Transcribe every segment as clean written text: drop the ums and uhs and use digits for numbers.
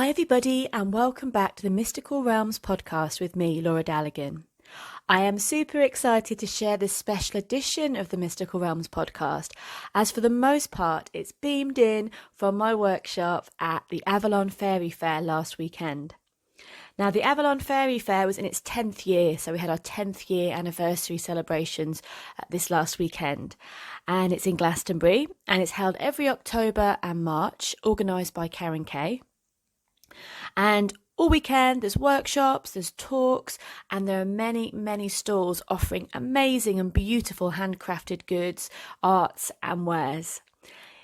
Hi everybody and welcome back to the Mystical Realms podcast with me, Laura Daligan. I am super excited to share this special edition of the Mystical Realms podcast, as for the most part it's beamed in from my workshop at the Avalon Faery Fayre last weekend. Now, the Avalon Faery Fayre was in its 10th year, so we had our 10th year anniversary celebrations this last weekend. And it's in Glastonbury, and it's held every October and March, organised by Karen Kay. And all weekend there's workshops, there's talks, and there are many, many stalls offering amazing and beautiful handcrafted goods, arts and wares.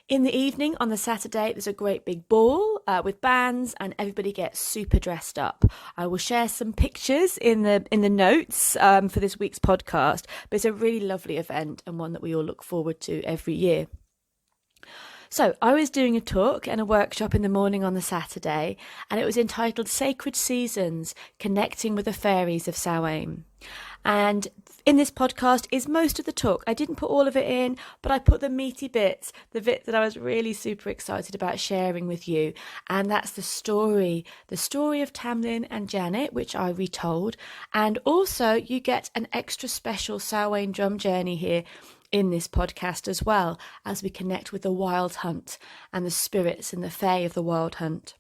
In the evening on the Saturday, there's a great big ball with bands and everybody gets super dressed up. I will share some pictures in the notes for this week's podcast, but it's a really lovely event and one that we all look forward to every year. So I was doing a talk and a workshop in the morning on the Saturday, and it was entitled Sacred Seasons, Connecting with the Fairies of Samhain. And in this podcast is most of the talk. I didn't put all of it in, but I put the meaty bits, the bit that I was really super excited about sharing with you. And that's the story of Tam Lin and Janet, which I retold. And also you get an extra special Samhain drum journey here in this podcast as well, as we connect with the Wild Hunt and the spirits and the fae of the Wild Hunt.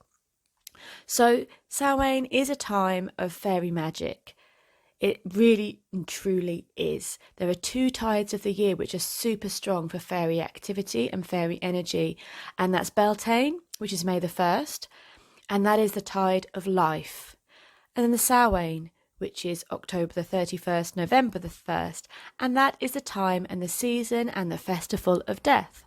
So Samhain is a time of fairy magic. It really and truly is. There are two tides of the year which are super strong for fairy activity and fairy energy, and that's Beltane, which is May the 1st, and that is the tide of life. And then the Samhain, which is October the 31st, November the 1st, and that is the time and the season and the festival of death.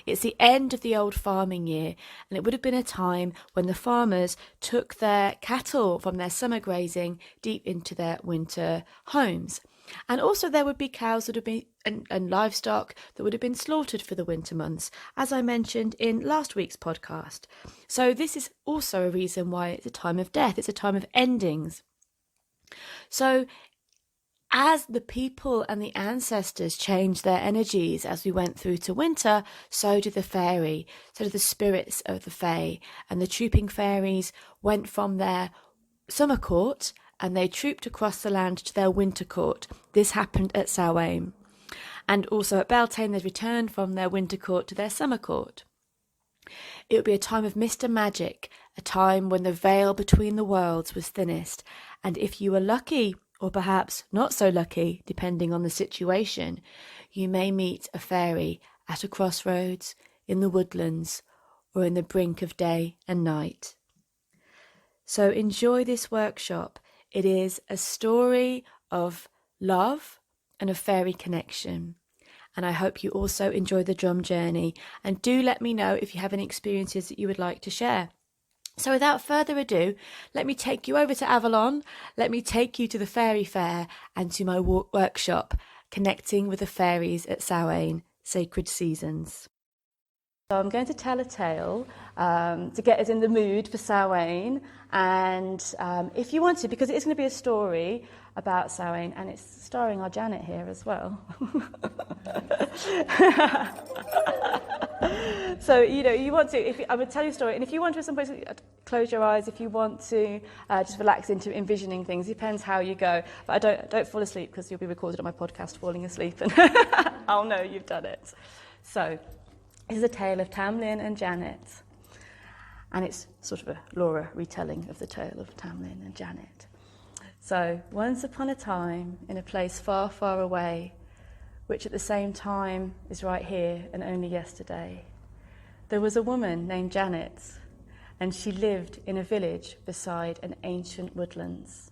It's the end of the old farming year, and it would have been a time when the farmers took their cattle from their summer grazing deep into their winter homes. And also there would be cows that would be and livestock that would have been slaughtered for the winter months, as I mentioned in last week's podcast. So this is also a reason why it's a time of death. It's a time of endings. So as the people and the ancestors changed their energies as we went through to winter, so did the fairy, so did the spirits of the fae. And the trooping fairies went from their summer court and they trooped across the land to their winter court. This happened at Samhain. And also at Beltane, they returned from their winter court to their summer court. It would be a time of mist and magic, a time when the veil between the worlds was thinnest. And if you were lucky, or perhaps not so lucky, depending on the situation, you may meet a fairy at a crossroads, in the woodlands, or in the brink of day and night. So enjoy this workshop. It is a story of love and of fairy connection. And I hope you also enjoy the drum journey. And do let me know if you have any experiences that you would like to share. So without further ado, let me take you over to Avalon. Let me take you to the Fairy Fayre and to my workshop, Connecting with the Fairies at Samhain, Sacred Seasons. So I'm going to tell a tale to get us in the mood for Samhain. And if you want to, because it is going to be a story about Samhain, and it's starring our Janet here as well. So, you want to, I would tell you a story, and if you want to, sometimes close your eyes. If you want to just relax into envisioning things, depends how you go. But don't fall asleep, because you'll be recorded on my podcast falling asleep, and I'll know you've done it. So, this is a tale of Tam Lin and Janet, and it's sort of a Laura retelling of the tale of Tam Lin and Janet. So, once upon a time, in a place far, far away, which at the same time is right here and only yesterday, there was a woman named Janet, and she lived in a village beside an ancient woodlands.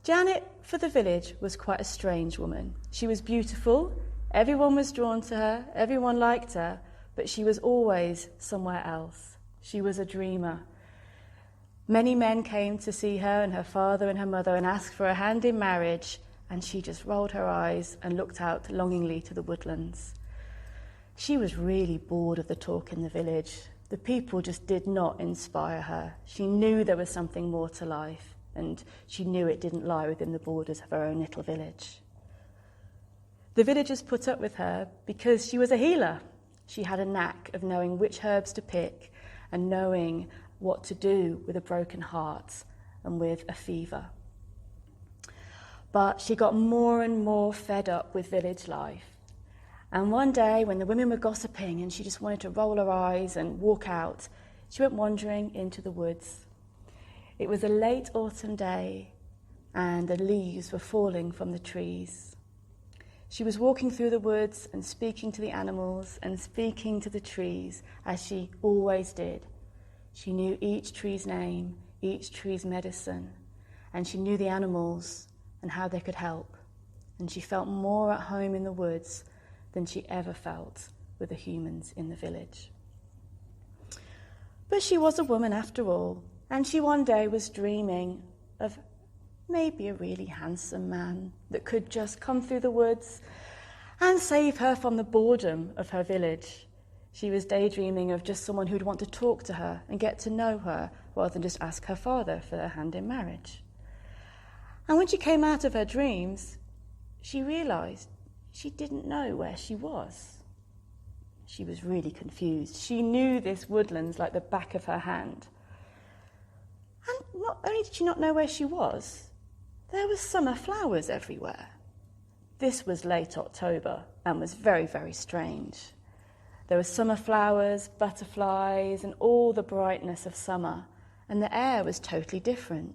Janet, for the village, was quite a strange woman. She was beautiful, everyone was drawn to her, everyone liked her, but she was always somewhere else. She was a dreamer. Many men came to see her and her father and her mother and asked for a hand in marriage, and she just rolled her eyes and looked out longingly to the woodlands. She was really bored of the talk in the village. The people just did not inspire her. She knew there was something more to life, and she knew it didn't lie within the borders of her own little village. The villagers put up with her because she was a healer. She had a knack of knowing which herbs to pick and knowing what to do with a broken heart and with a fever. But she got more and more fed up with village life. And one day, when the women were gossiping and she just wanted to roll her eyes and walk out, she went wandering into the woods. It was a late autumn day, and the leaves were falling from the trees. She was walking through the woods and speaking to the animals and speaking to the trees, as she always did. She knew each tree's name, each tree's medicine, and she knew the animals and how they could help. And she felt more at home in the woods than she ever felt with the humans in the village. But she was a woman after all, and she one day was dreaming of maybe a really handsome man that could just come through the woods and save her from the boredom of her village. She was daydreaming of just someone who'd want to talk to her and get to know her rather than just ask her father for their hand in marriage. And when she came out of her dreams, she realised she didn't know where she was. She was really confused. She knew this woodlands like the back of her hand. And not only did she not know where she was, there were summer flowers everywhere. This was late October and was very, very strange. There were summer flowers, butterflies, and all the brightness of summer, and the air was totally different.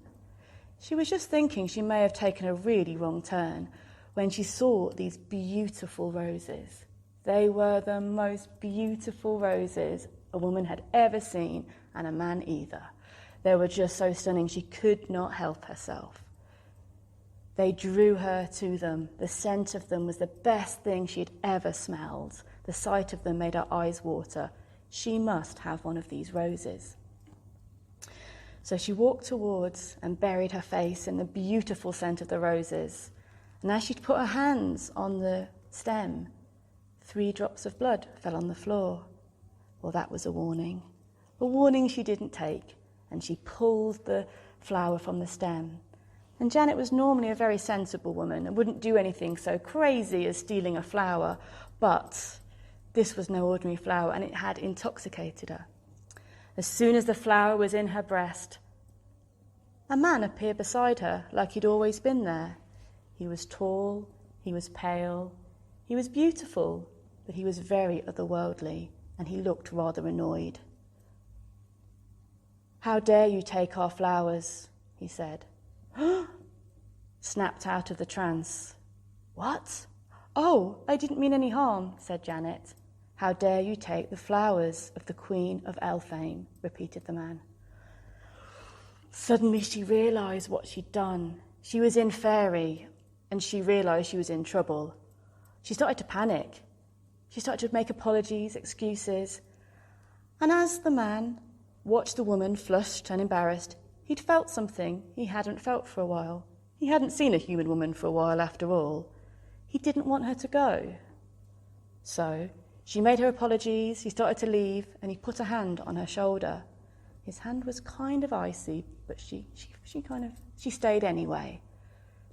She was just thinking she may have taken a really wrong turn when she saw these beautiful roses. They were the most beautiful roses a woman had ever seen, and a man either. They were just so stunning she could not help herself. They drew her to them. The scent of them was the best thing she'd ever smelled. The sight of them made her eyes water. She must have one of these roses. So she walked towards and buried her face in the beautiful scent of the roses. And as she'd put her hands on the stem, 3 drops of blood fell on the floor. Well, that was a warning she didn't take, and she pulled the flower from the stem. And Janet was normally a very sensible woman and wouldn't do anything so crazy as stealing a flower, but this was no ordinary flower, and it had intoxicated her. As soon as the flower was in her breast, a man appeared beside her like he'd always been there. He was tall, he was pale, he was beautiful, but he was very otherworldly, and he looked rather annoyed. "How dare you take our flowers?" he said. Snapped out of the trance. "What? Oh, I didn't mean any harm," said Janet. "How dare you take the flowers of the Queen of Elfame?" repeated the man. Suddenly she realised what she'd done. She was in Faerie, and she realised she was in trouble. She started to panic. She started to make apologies, excuses. And as the man watched the woman flushed and embarrassed, he'd felt something he hadn't felt for a while. He hadn't seen a human woman for a while, after all. He didn't want her to go. So she made her apologies, he started to leave, and he put a hand on her shoulder. His hand was kind of icy, but she stayed anyway.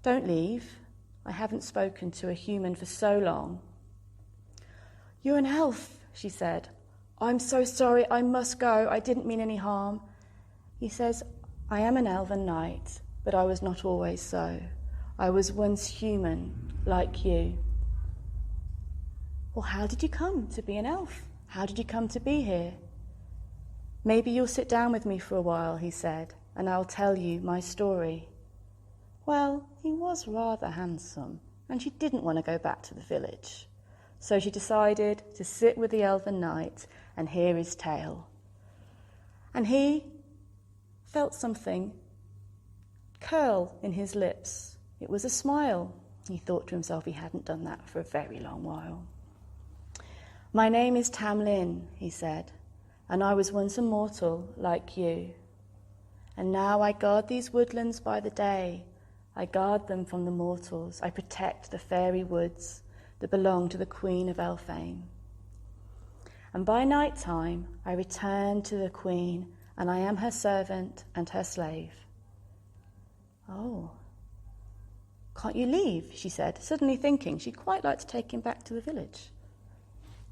"Don't leave. I haven't spoken to a human for so long." "You're an elf," she said. "I'm so sorry, I must go. I didn't mean any harm." He says, "I am an elven knight, but I was not always so. I was once human, like you." "Well, how did you come to be an elf? How did you come to be here?" "Maybe you'll sit down with me for a while," he said, "and I'll tell you my story." Well, he was rather handsome, and she didn't want to go back to the village. So she decided to sit with the elven knight and hear his tale. And he felt something curl in his lips. It was a smile. He thought to himself he hadn't done that for a very long while. "My name is Tam Lin," he said, "and I was once a mortal like you. And now I guard these woodlands by the day. I guard them from the mortals. I protect the fairy woods that belong to the Queen of Elfame. And by night time I return to the Queen, and I am her servant and her slave." "Oh, can't you leave?" she said, suddenly thinking she'd quite like to take him back to the village.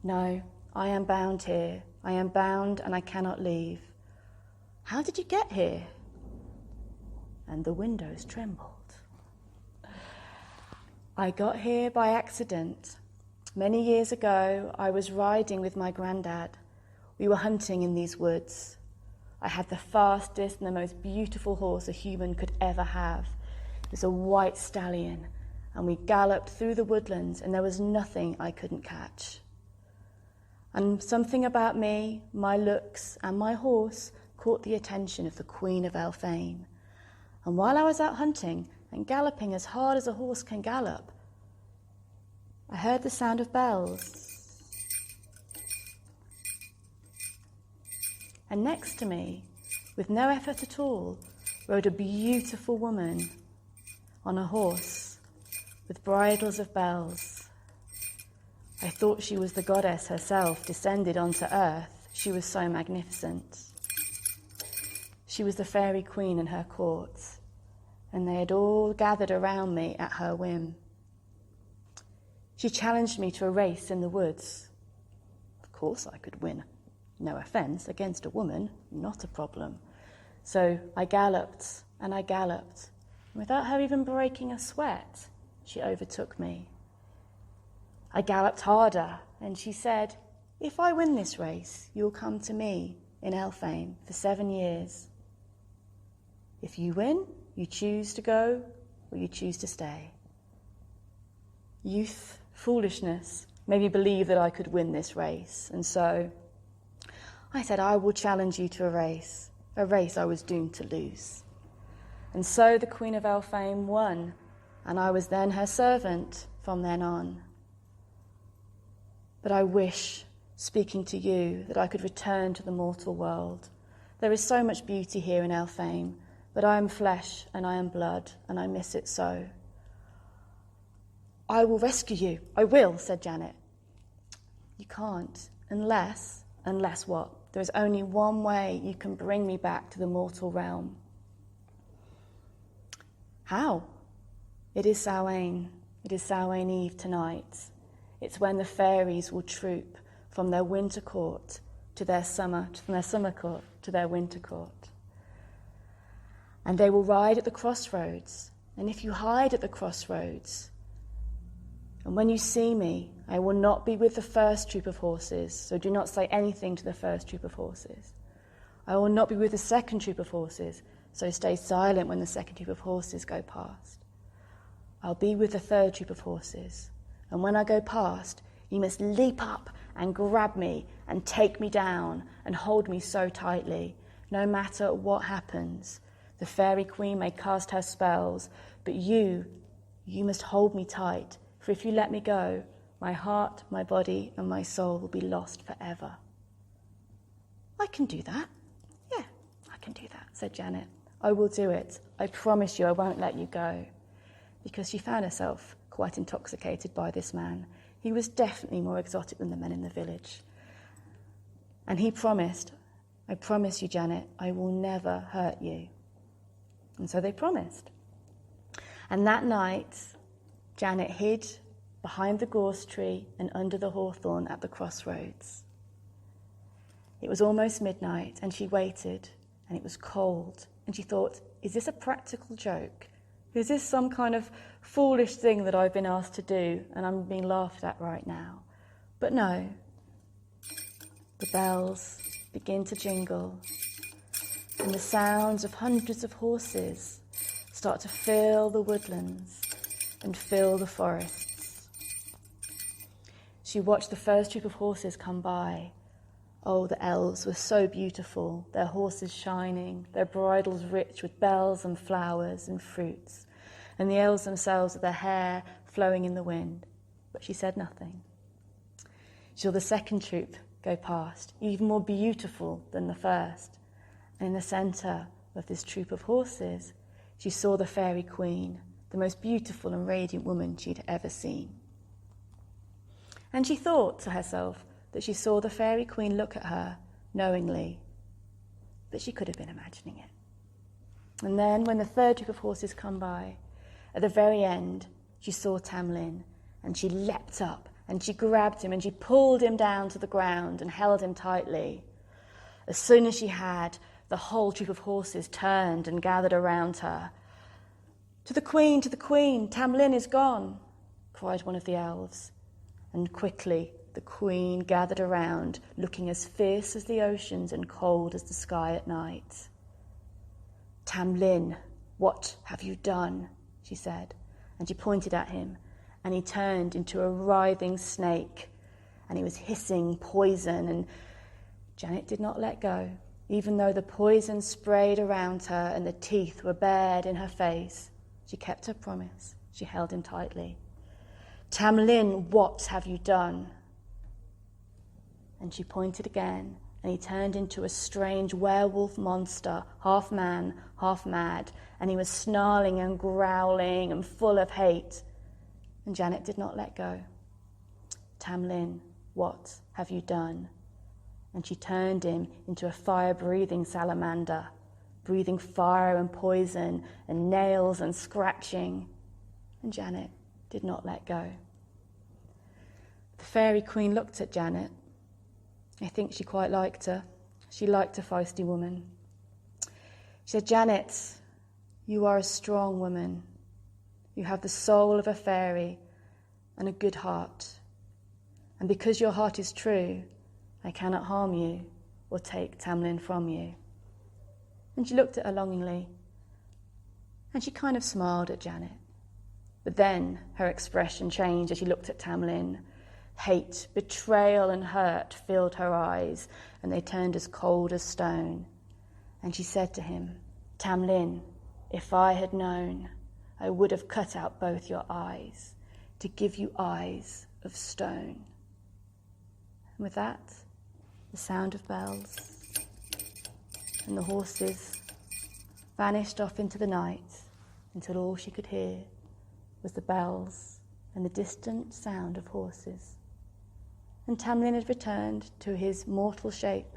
"No, I am bound here. I am bound and I cannot leave. "How did you get here?" And the windows trembled. "I got here by accident. Many years ago, I was riding with my granddad. We were hunting in these woods. I had the fastest and the most beautiful horse a human could ever have. It was a white stallion, and we galloped through the woodlands, and there was nothing I couldn't catch. And something about me, my looks, and my horse caught the attention of the Queen of Elfame. And while I was out hunting and galloping as hard as a horse can gallop, I heard the sound of bells. And next to me, with no effort at all, rode a beautiful woman on a horse with bridles of bells. I thought she was the goddess herself descended onto earth. She was so magnificent. She was the fairy queen and her court, and they had all gathered around me at her whim. She challenged me to a race in the woods. Of course I could win. No offence, against a woman, not a problem. So I galloped and I galloped. Without her even breaking a sweat, she overtook me. I galloped harder, and she said, "If I win this race, you'll come to me in Elfame for 7 years. If you win, you choose to go or you choose to stay." Youth, foolishness, made me believe that I could win this race, and so I said, "I will challenge you to a race I was doomed to lose." And so the Queen of Elfame won, and I was then her servant from then on. But I wish, speaking to you, that I could return to the mortal world. There is so much beauty here in Elfame, but I am flesh and I am blood, and I miss it so. "I will rescue you, I will," said Janet. "You can't, unless what? There is only one way you can bring me back to the mortal realm." "How?" "It is Samhain. It is Samhain Eve tonight. It's when the fairies will troop from their winter court to their summer court to their winter court. And they will ride at the crossroads. And if you hide at the crossroads, and when you see me, I will not be with the first troop of horses, so do not say anything to the first troop of horses. I will not be with the second troop of horses, so stay silent when the second troop of horses go past. I'll be with the third troop of horses, and when I go past, you must leap up and grab me and take me down and hold me so tightly, no matter what happens. The fairy queen may cast her spells, but you must hold me tight, for if you let me go, my heart, my body, and my soul will be lost forever." "I can do that. Yeah, I can do that," said Janet. "I will do it. I promise you I won't let you go." Because she found herself quite intoxicated by this man. He was definitely more exotic than the men in the village. And he promised, "I promise you, Janet, I will never hurt you." And so they promised. And that night, Janet hid behind the gorse tree and under the hawthorn at the crossroads. It was almost midnight, and she waited, and it was cold, and she thought, is this a practical joke? Is this some kind of foolish thing that I've been asked to do, and I'm being laughed at right now? But no. The bells begin to jingle, and the sounds of hundreds of horses start to fill the woodlands and fill the forests. She watched the first troop of horses come by. Oh, the elves were so beautiful, their horses shining, their bridles rich with bells and flowers and fruits, and the elves themselves with their hair flowing in the wind. But she said nothing. She saw the second troop go past, even more beautiful than the first. And in the centre of this troop of horses, she saw the fairy queen, the most beautiful and radiant woman she'd ever seen. And she thought to herself that she saw the fairy queen look at her knowingly, but she could have been imagining it. And then when the third troop of horses come by, at the very end, she saw Tam Lin, and she leapt up and she grabbed him and she pulled him down to the ground and held him tightly. As soon as she had, The whole troop of horses turned and gathered around her. To the Queen, Tam Lin is gone," cried one of the elves. And quickly the Queen gathered around, looking as fierce as the oceans and cold as the sky at night. "Tam Lin, what have you done?" she said, and she pointed at him, and he turned into a writhing snake, and he was hissing poison, and Janet did not let go, even though the poison sprayed around her and the teeth were bared in her face. She kept her promise. She held him tightly. "Tam Lin, what have you done?" And she pointed again, and he turned into a strange werewolf monster, half man, half mad, and he was snarling and growling and full of hate. And Janet did not let go. "Tam Lin, what have you done?" And she turned him into a fire-breathing salamander, breathing fire and poison and nails and scratching. And Janet did not let go. The Fairy Queen looked at Janet. I think she quite liked her. She liked a feisty woman. She said, "Janet, you are a strong woman. You have the soul of a fairy and a good heart. And because your heart is true, I cannot harm you or take Tam Lin from you." And she looked at her longingly, and she kind of smiled at Janet. But then her expression changed as she looked at Tam Lin. Hate, betrayal, and hurt filled her eyes, and they turned as cold as stone. And she said to him, "Tam Lin, if I had known, I would have cut out both your eyes to give you eyes of stone." And with that, the sound of bells and the horses vanished off into the night until all she could hear was the bells and the distant sound of horses. And Tam Lin had returned to his mortal shape.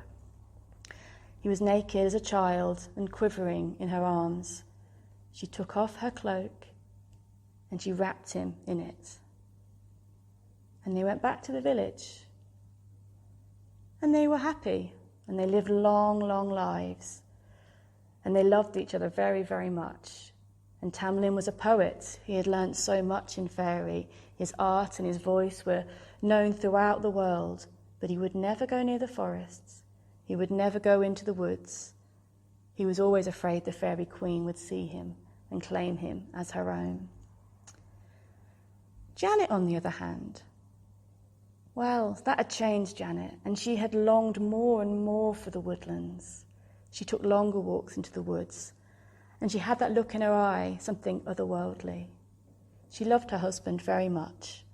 He was naked as a child and quivering in her arms. She took off her cloak and she wrapped him in it. And they went back to the village. And they were happy, and they lived long, long lives. And they loved each other very, very much. And Tam Lin was a poet. He had learnt so much in fairy. His art and his voice were known throughout the world, but he would never go near the forests. He would never go into the woods. He was always afraid the Fairy Queen would see him and claim him as her own. Janet, on the other hand, well, that had changed Janet, and she had longed more and more for the woodlands. She took longer walks into the woods, and she had that look in her eye, something otherworldly. She loved her husband very much,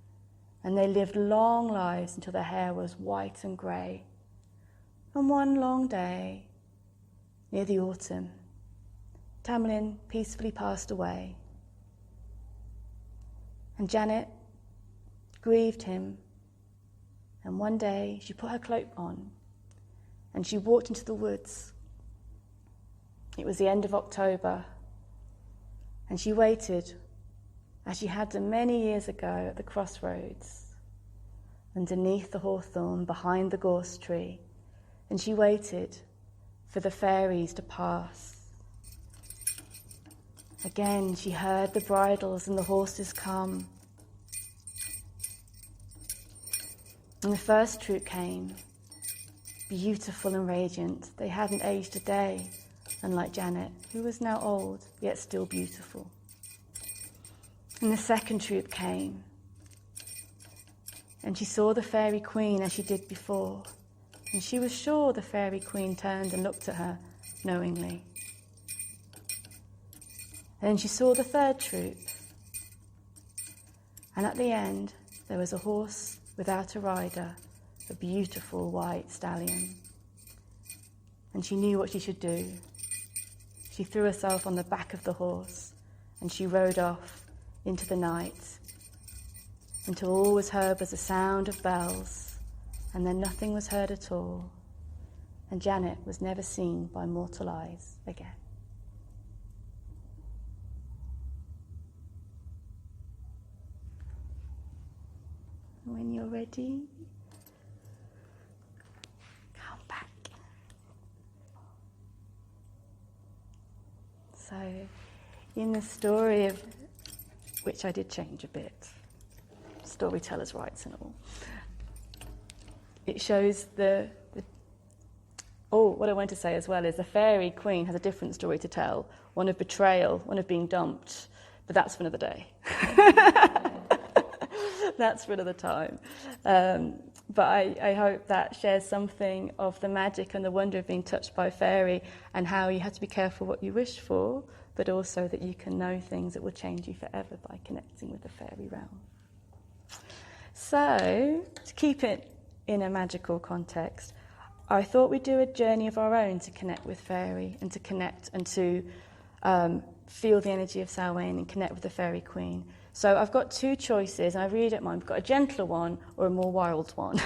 and they lived long lives until their hair was white and grey. And one long day, near the autumn, Tam Lin peacefully passed away, and Janet grieved him. And one day she put her cloak on and she walked into the woods. It was the end of October, and she waited, as she had done many years ago at the crossroads, underneath the hawthorn, behind the gorse tree, and she waited for the fairies to pass. Again she heard the bridles and the horses come. And the first troop came, beautiful and radiant. They hadn't aged a day, unlike Janet, who was now old, yet still beautiful. And the second troop came, and she saw the Fairy Queen as she did before, and she was sure the Fairy Queen turned and looked at her knowingly. And then she saw the third troop, and at the end there was a horse without a rider, a beautiful white stallion. And she knew what she should do. She threw herself on the back of the horse, and she rode off into the night until all was heard was the sound of bells, and then nothing was heard at all, and Janet was never seen by mortal eyes again. When you're ready, come back. So, in the story of which I did change a bit, storyteller's rights and all, it shows what I want to say as well is the fairy queen has a different story to tell, one of betrayal, one of being dumped, but that's for another day. That's for another time. But I hope that shares something of the magic and the wonder of being touched by fairy, and how you have to be careful what you wish for, but also that you can know things that will change you forever by connecting with the fairy realm. So, to keep it in a magical context, I thought we'd do a journey of our own to connect with fairy and to connect and to feel the energy of Samhain and connect with the fairy queen. So I've got two choices, and I really don't mind. We've got a gentler one or a more wild one.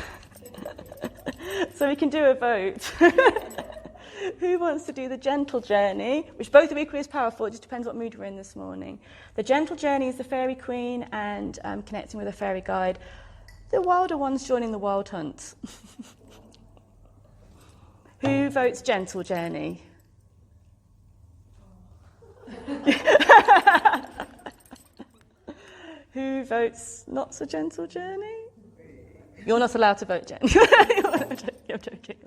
So we can do a vote. Who wants to do the gentle journey, which both are equally as powerful, it just depends what mood we're in this morning. The gentle journey is the fairy queen and connecting with a fairy guide. The wilder one's joining the wild hunt. Who votes gentle journey? Who votes not so gentle journey? You're not allowed to vote, Jen. I'm joking.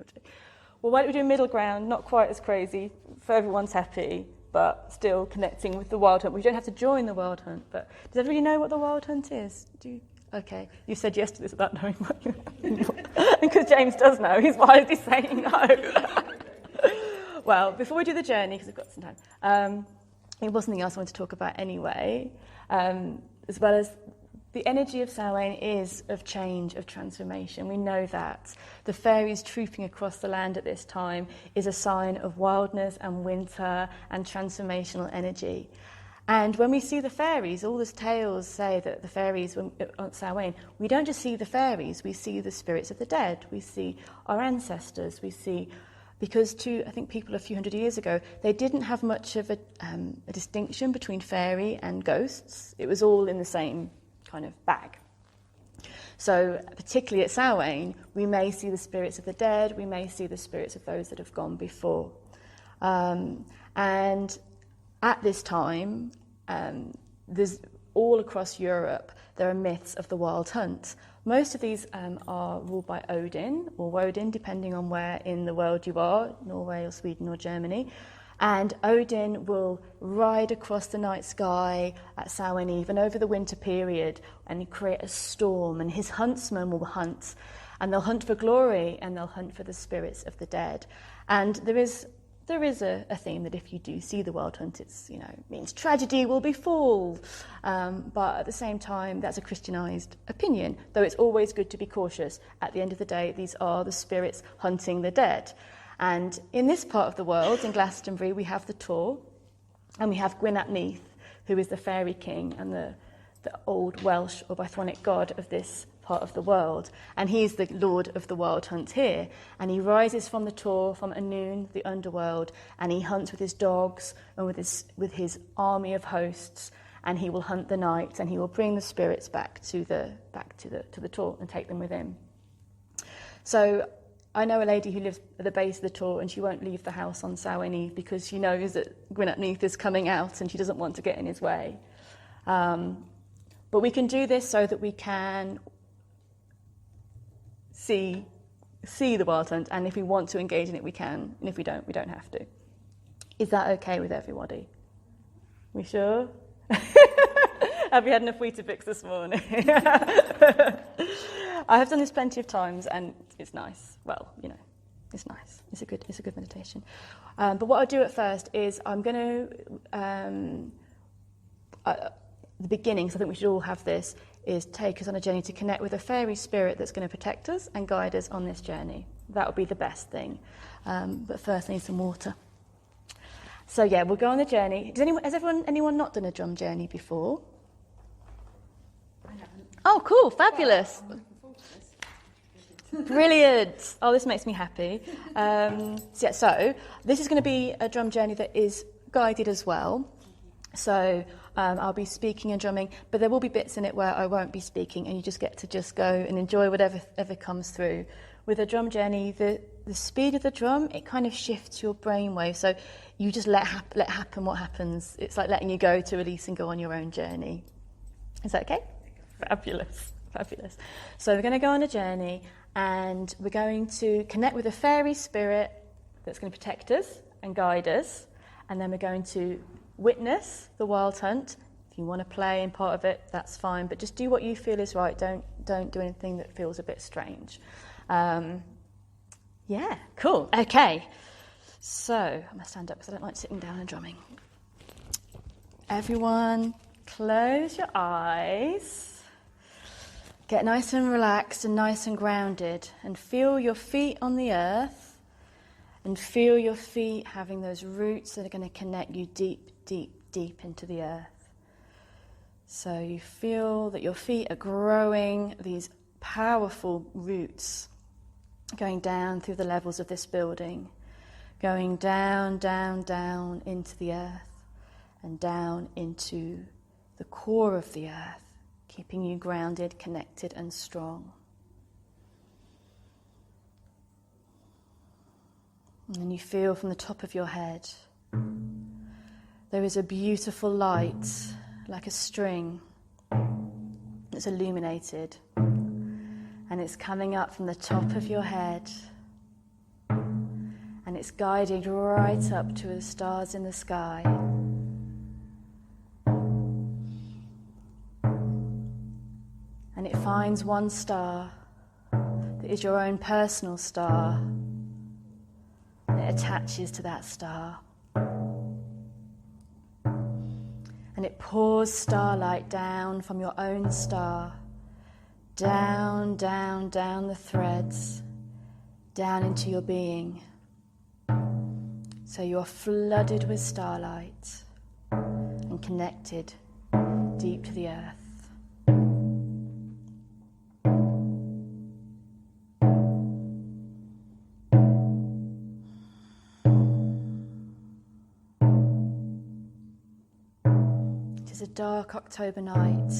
Well, why don't we do a middle ground, not quite as crazy, so everyone's happy, but still connecting with the wild hunt. We don't have to join the wild hunt, but does everybody know what the wild hunt is? Okay, you said yes to this without knowing what you because James does know, he's wisely saying no. Well, before we do the journey, because we've got some time, it was something else I wanted to talk about anyway, as well as the energy of Samhain is of change, of transformation. We know that. The fairies trooping across the land at this time is a sign of wildness and winter and transformational energy. And when we see the fairies, all the tales say that the fairies, on Samhain, we don't just see the fairies, we see the spirits of the dead, we see our ancestors, we see... Because I think people a few hundred years ago, they didn't have much of a distinction between fairy and ghosts. It was all in the same kind of bag. So particularly at Samhain, we may see the spirits of the dead, we may see the spirits of those that have gone before. And at this time, there's all across Europe, there are myths of the Wild Hunt. Most of these are ruled by Odin, or Woden, depending on where in the world you are, Norway or Sweden or Germany. And Odin will ride across the night sky at Samhain Eve and over the winter period and create a storm, and his huntsmen will hunt. And they'll hunt for glory, and they'll hunt for the spirits of the dead. And there is a theme that if you do see the Wild Hunt, it's, means tragedy will befall. But at the same time, that's a Christianized opinion, though it's always good to be cautious. At the end of the day, these are the spirits hunting the dead. And in this part of the world, in Glastonbury, we have the Tor, and we have Gwyn ap Nudd, who is the fairy king and the old Welsh or Brythonic god of this part of the world, and he's the lord of the Wild Hunt here, and he rises from the Tor, from Anun, the underworld, and he hunts with his dogs and with his army of hosts, and he will hunt the night, and he will bring the spirits back to the Tor and take them with him. So I know a lady who lives at the base of the Tor, and she won't leave the house on Samhain Eve because she knows that Gwyn ap Nudd is coming out and she doesn't want to get in his way. But we can do this so that we can see the Wild Hunt, and if we want to engage in it, we can, and if we don't have to. Is that okay with everybody? We sure? Have you had enough Weetabix this morning? I have done this plenty of times, and it's nice. Well, it's nice. It's a good meditation. But what I'll do at first is I'm going to the beginning, so I think we should all have this, is take us on a journey to connect with a fairy spirit that's going to protect us and guide us on this journey. That would be the best thing. But first I need some water. So yeah, we'll go on the journey. Has anyone not done a drum journey before? I haven't. Oh, cool, fabulous. Brilliant. Oh, this makes me happy. So this is going to be a drum journey that is guided as well. So I'll be speaking and drumming, but there will be bits in it where I won't be speaking, and you just get to just go and enjoy whatever comes through. With a drum journey, the speed of the drum, it kind of shifts your brainwave. So you just let happen what happens. It's like letting you go to release and go on your own journey. Is that okay? Fabulous. So we're going to go on a journey, and we're going to connect with a fairy spirit that's going to protect us and guide us, and then we're going to witness the wild hunt. If you want to play in part of it, that's fine, but just do what you feel is right. Don't do anything that feels a bit strange. Yeah, cool. Okay, so I'm going to stand up because I don't like sitting down and drumming. Everyone, close your eyes. Get nice and relaxed and nice and grounded, and feel your feet on the earth, and feel your feet having those roots that are going to connect you deep, deep, deep into the earth. So you feel that your feet are growing these powerful roots, going down through the levels of this building, going down, down, down into the earth, and down into the core of the earth, keeping you grounded, connected, and strong. And you feel from the top of your head, there is a beautiful light, like a string, that's illuminated. And it's coming up from the top of your head. And it's guiding right up to the stars in the sky. And it finds one star that is your own personal star. And it attaches to that star. And it pours starlight down from your own star, down, down, down the threads, down into your being. So you're flooded with starlight and connected deep to the earth. It is a dark October night.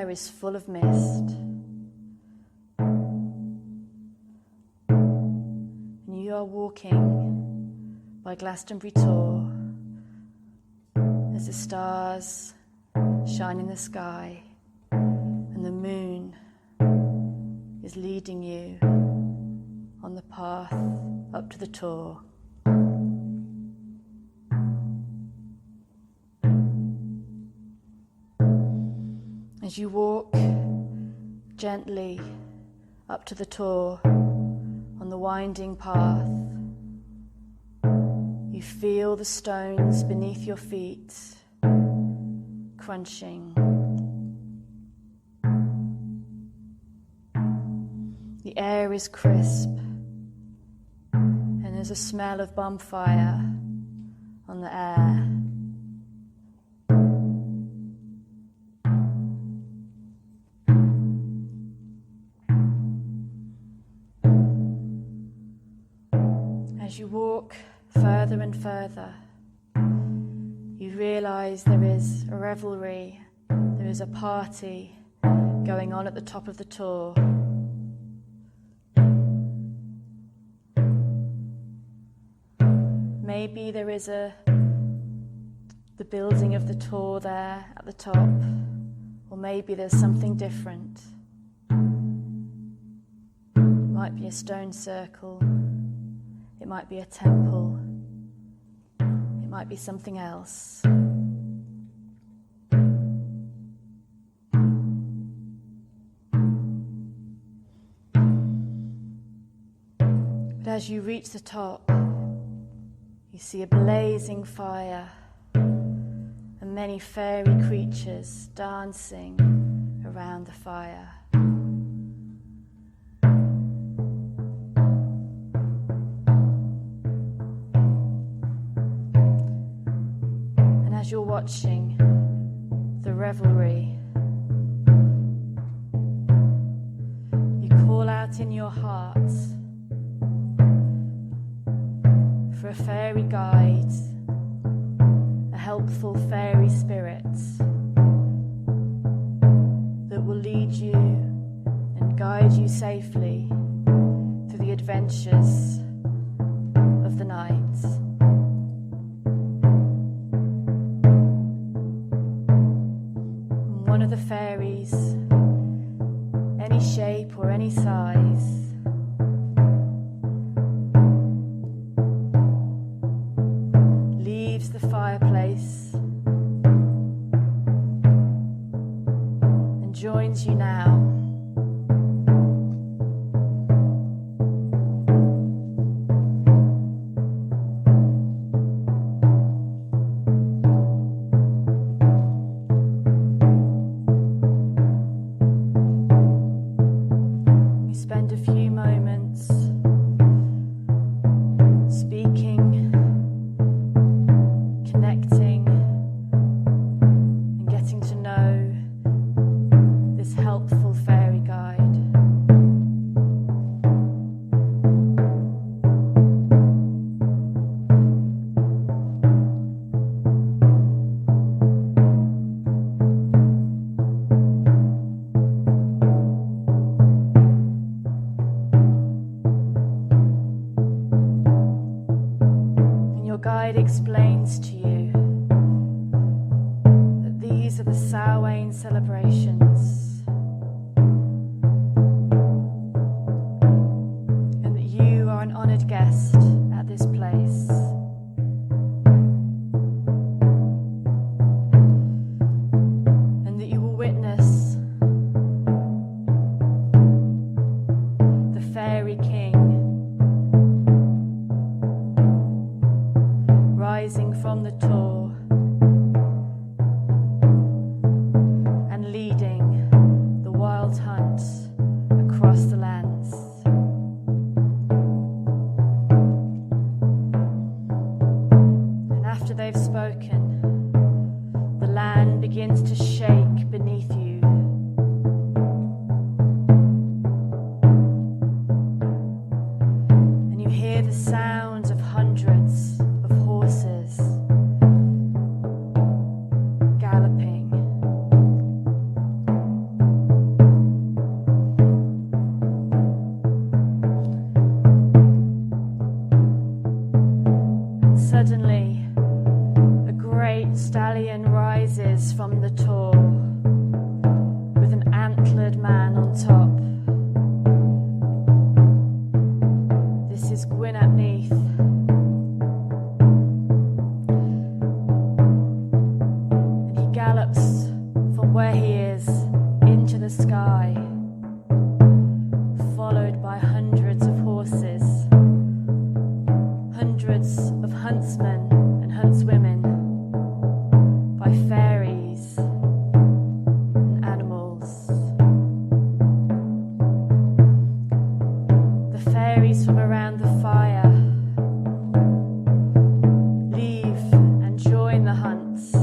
Is full of mist, and you are walking by Glastonbury Tor as the stars shine in the sky and the moon is leading you on the path up to the Tor. As you walk gently up to the Tor on the winding path, you feel the stones beneath your feet crunching. The air is crisp, and there's a smell of bonfire on the air. As you walk further and further, you realise there is a revelry, there is a party going on at the top of the Tor. Maybe there is the building of the Tor there at the top, or maybe there's something different. It might be a stone circle. It might be a temple. It might be something else. But as you reach the top, you see a blazing fire and many fairy creatures dancing around the fire. As you're watching the revelry, you call out in your heart for a a fairy guide, a helpful fairy spirit that will lead you and guide you safely through the adventures of the night. One of the fairies, any shape or any size, leaves the fireplace and joins you now. Explains to you that these are the Samhain celebrations and that you are an honoured guest at this place. And that you will witness the Fairy King rising from the Tor and leading the wild hunt across the lands. And after they've spoken, the land begins to shake beneath you. And you hear the sounds of hundreds of horses galloping. And suddenly, a great stallion rises from the Tor with an antlered man on top. This is Gwyn ap Neath. Gallops from where he is into the sky, followed by hundreds of horses, hundreds of huntsmen and huntswomen, by fairies and animals. The fairies from around the fire leave and join the hunts.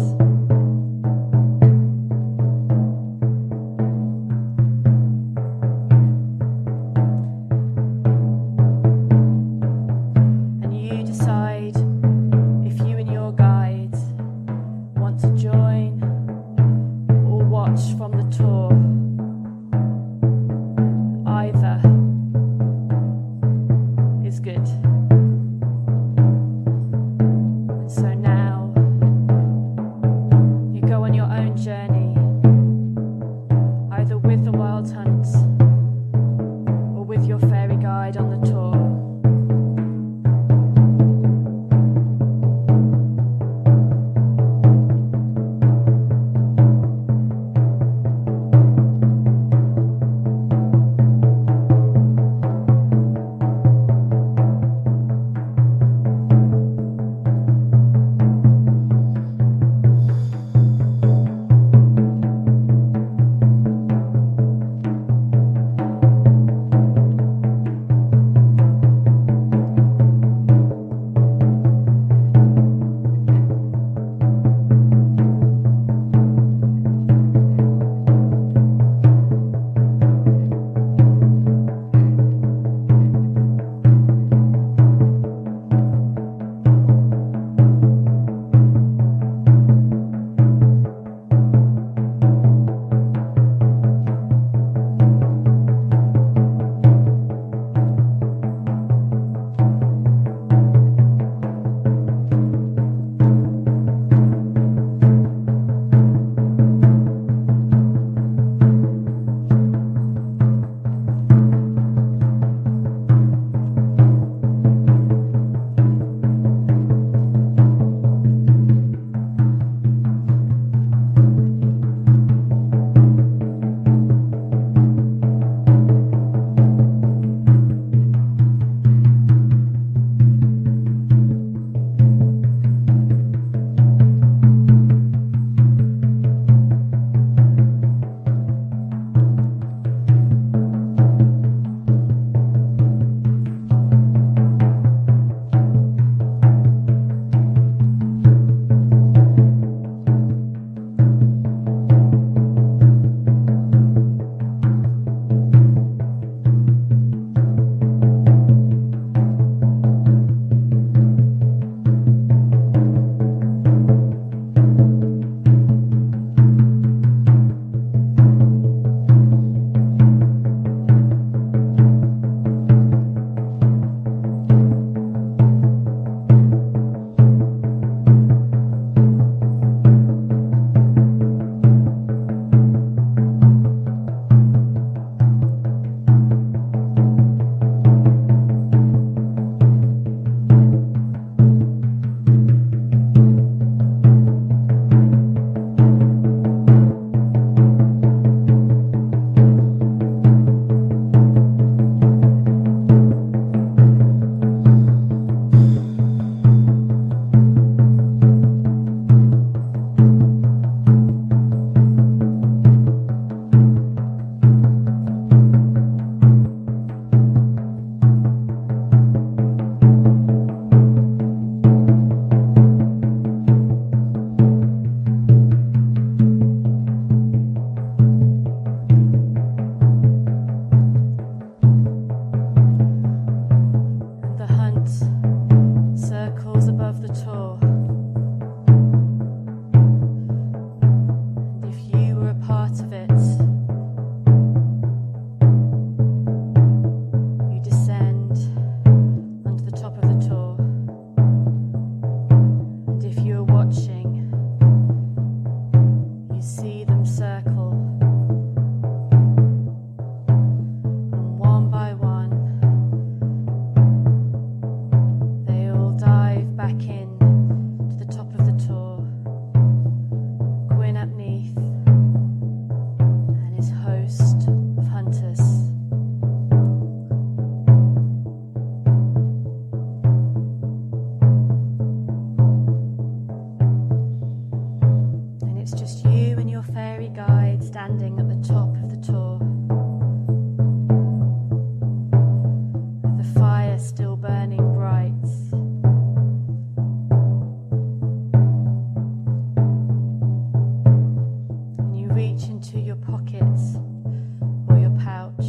or your pouch,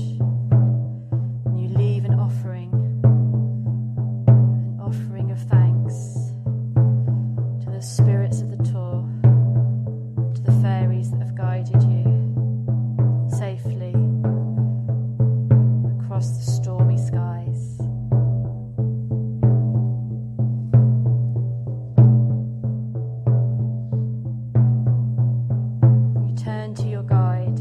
and you leave an offering of thanks to the spirits of the Tor, to the fairies that have guided you safely across the stormy skies. You turn to your guide,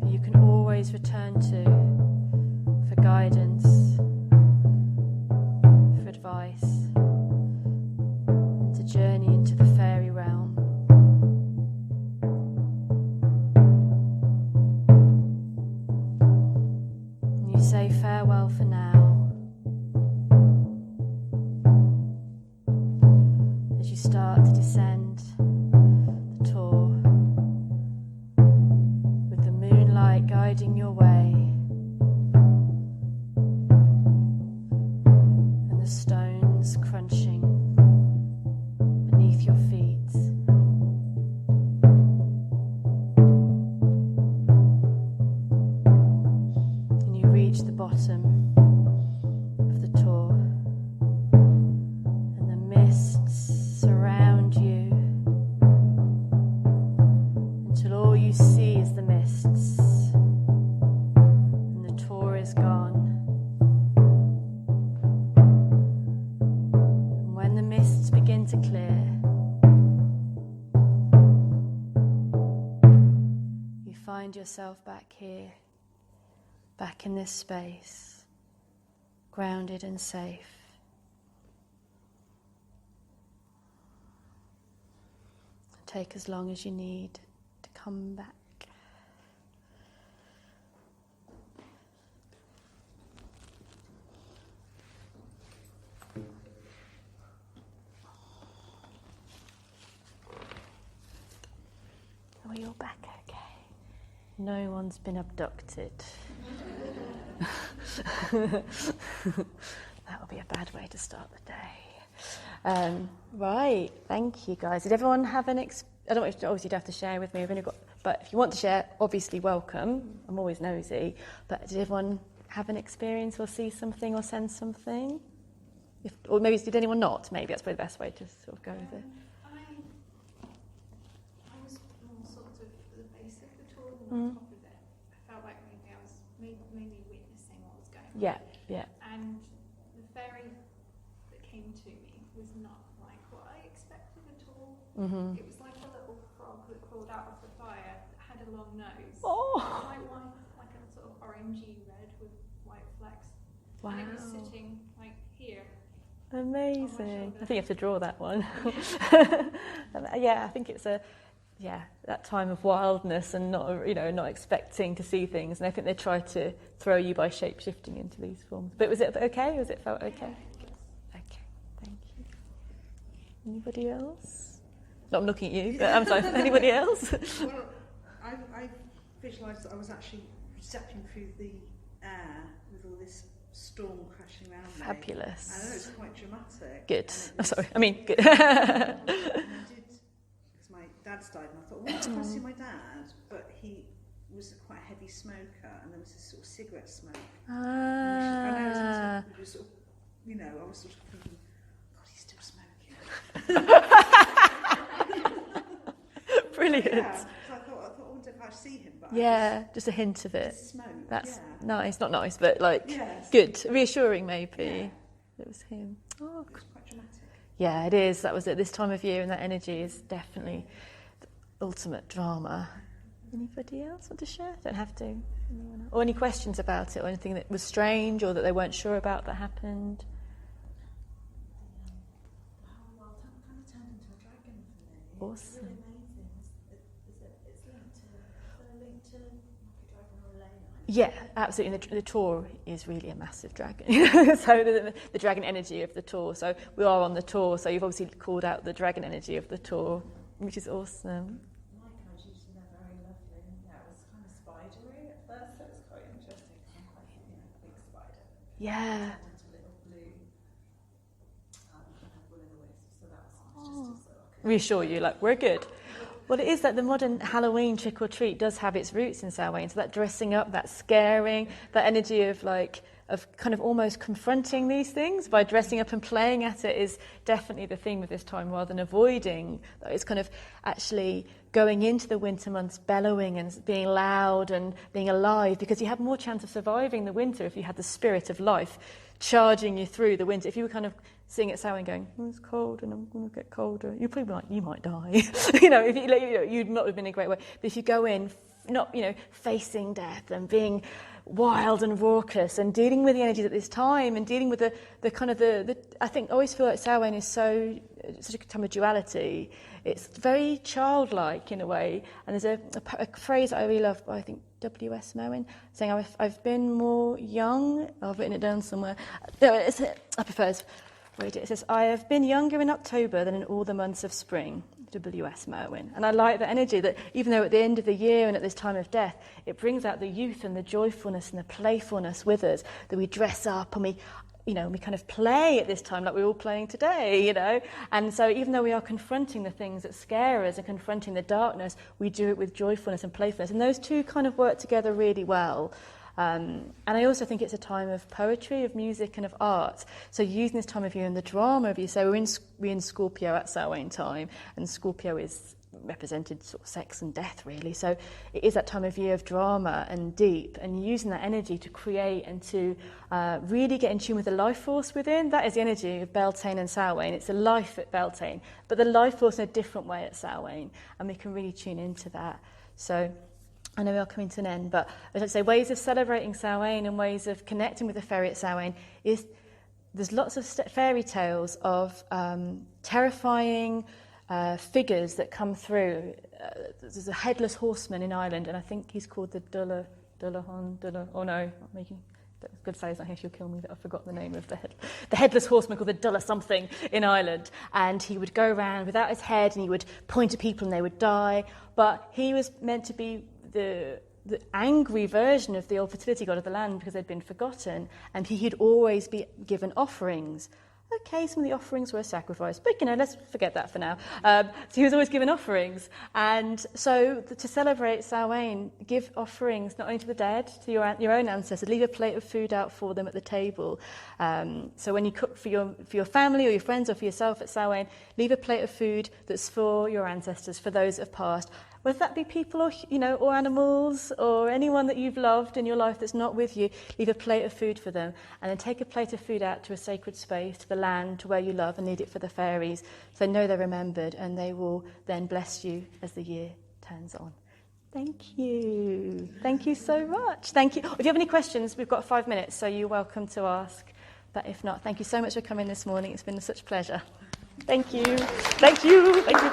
who you can always return to for guidance, for advice, and to journey into the fairy realm. And you say farewell for now, as you start to descend the Tor, with the moonlight guiding your way, and the stones crunching beneath your feet. And you reach the bottom of the Tor, and the mists surround you until all you see is the mists, and the Tor is gone. And when the mists begin to clear, you find yourself back here, back in this space, grounded and safe. Take as long as you need to come back. Oh, you're back okay. No one's been abducted. That would be a bad way to start the day. Right, thank you guys. Did everyone have an I don't know, obviously you'd have to share with me. I've only got, but if you want to share, obviously welcome. I'm always nosy. But did everyone have an experience or see something or sense something? Or maybe did anyone not? Maybe that's probably the best way to sort of go with it. I was more sort of at the base of the Tor than on top of it. I felt like maybe I was maybe witnessing what was going on. Yeah, yeah. And the fairy that came to me was not like what I expected at all. Mm-hmm. It was like a little frog that crawled out of the fire that had a long nose. Oh. Like one, like a sort of orangey red with white flecks. Wow. And it was sitting like here. Amazing. I think you have to draw that one. Yeah, I think it's that time of wildness and not expecting to see things. And I think they try to throw you by shape-shifting into these forms. But was it okay? Was it felt okay? Yeah. Okay, thank you. Anybody else? Not I'm looking at you, but I'm sorry. Anybody else? Well, I visualised that I was actually stepping through the air with all this storm crashing around me. Fabulous. I know it's quite dramatic. Good. I'm sorry. I mean, good. And I did, because my dad's died, and I thought, well, I see my dad, but he was quite a heavy smoker, and there was this sort of cigarette smoke. I know it was sort of, I was sort of thinking, God, he's still smoking. Brilliant. Yeah, so I thought, I wonder if I see him, but just a hint of it. just smoke. That's nice. Not nice, but Yes. good. Reassuring, maybe. Yeah. It was him. Oh, It was quite dramatic. yeah, it is. That was at this time of year, and that energy is definitely the ultimate drama. Anybody else want to share? Don't have to. Anyone else? Or any questions about it, or anything that was strange, or that they weren't sure about that happened? Wild Hunt kind of turned into a dragon for me. Awesome. It's really amazing. It's linked to like a dragon or a lane. Yeah, absolutely. And the Tor is really a massive dragon. So the dragon energy of the Tor. So we are on the Tor. So you've obviously called out the dragon energy of the Tor, which is awesome. My cards usually they're very lovely. Yeah, it was kind of spidery at first, so it was quite interesting. I'm quite big spider. Yeah. I went a little blue. Will-o'-the-wisp, so that was nice just to sort of Reassure you, like, we're good. Well, it is that the modern Halloween trick or treat does have its roots in Samhain. So that dressing up, that scaring, that energy of kind of almost confronting these things by dressing up and playing at it is definitely the theme of this time, rather than avoiding. It's kind of actually going into the winter months, bellowing and being loud and being alive, because you have more chance of surviving the winter if you had the spirit of life charging you through the winter. If you were kind of seeing it Samhain going, it's cold and I'm going to get colder, you'd probably be like, you might die. If you'd not have been in a great way. But if you go in, not facing death and being wild and raucous and dealing with the energies at this time and dealing with the kind of the I think I always feel like Samhain is such a time of duality. It's very childlike in a way, and there's a phrase that I really love by, I think, W.S. Merwin, saying I've been more young. I've written it down somewhere. No, I prefer to read it. It says, I have been younger in October than in all the months of spring. W.S. Merwin. And I like the energy that even though at the end of the year and at this time of death, it brings out the youth and the joyfulness and the playfulness with us, that we dress up and we kind of play at this time like we're all playing today, And so even though we are confronting the things that scare us and confronting the darkness, we do it with joyfulness and playfulness. And those two kind of work together really well. And I also think it's a time of poetry, of music and of art. So using this time of year in the drama of you, so we're in Scorpio at Samhain time, and Scorpio is represented sort of sex and death really. So it is that time of year of drama and deep, and using that energy to create and to really get in tune with the life force within. That is the energy of Beltane and Samhain. It's the life at Beltane, but the life force in a different way at Samhain, and we can really tune into that. So I know we are coming to an end, but as I say, ways of celebrating Samhain and ways of connecting with the fairy at Samhain is there's lots of fairy tales of terrifying figures that come through. There's a headless horseman in Ireland, and I think he's called the Dullahan. Oh no, I'm making. Good say, not here, she'll kill me that I've forgotten the name of the headless horseman called the Dulla something in Ireland, and he would go around without his head and he would point at people and they would die, but he was meant to be the angry version of the old fertility god of the land because they'd been forgotten, and he'd always be given offerings. Okay, some of the offerings were sacrificed, but let's forget that for now. So he was always given offerings, and so to celebrate Samhain, give offerings not only to the dead, to your own ancestors. Leave a plate of food out for them at the table. So when you cook for your family or your friends or for yourself at Samhain, leave a plate of food that's for your ancestors, for those that have passed. Whether that be people or animals or anyone that you've loved in your life that's not with you, leave a plate of food for them, and then take a plate of food out to a sacred space, to the land, to where you love, and leave it for the fairies, so they know they're remembered, and they will then bless you as the year turns on. Thank you. Thank you so much. Thank you. If you have any questions, we've got 5 minutes, so you're welcome to ask. But if not, thank you so much for coming this morning. It's been such a pleasure. Thank you. Thank you. Thank you.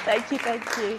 Thank you. Thank you.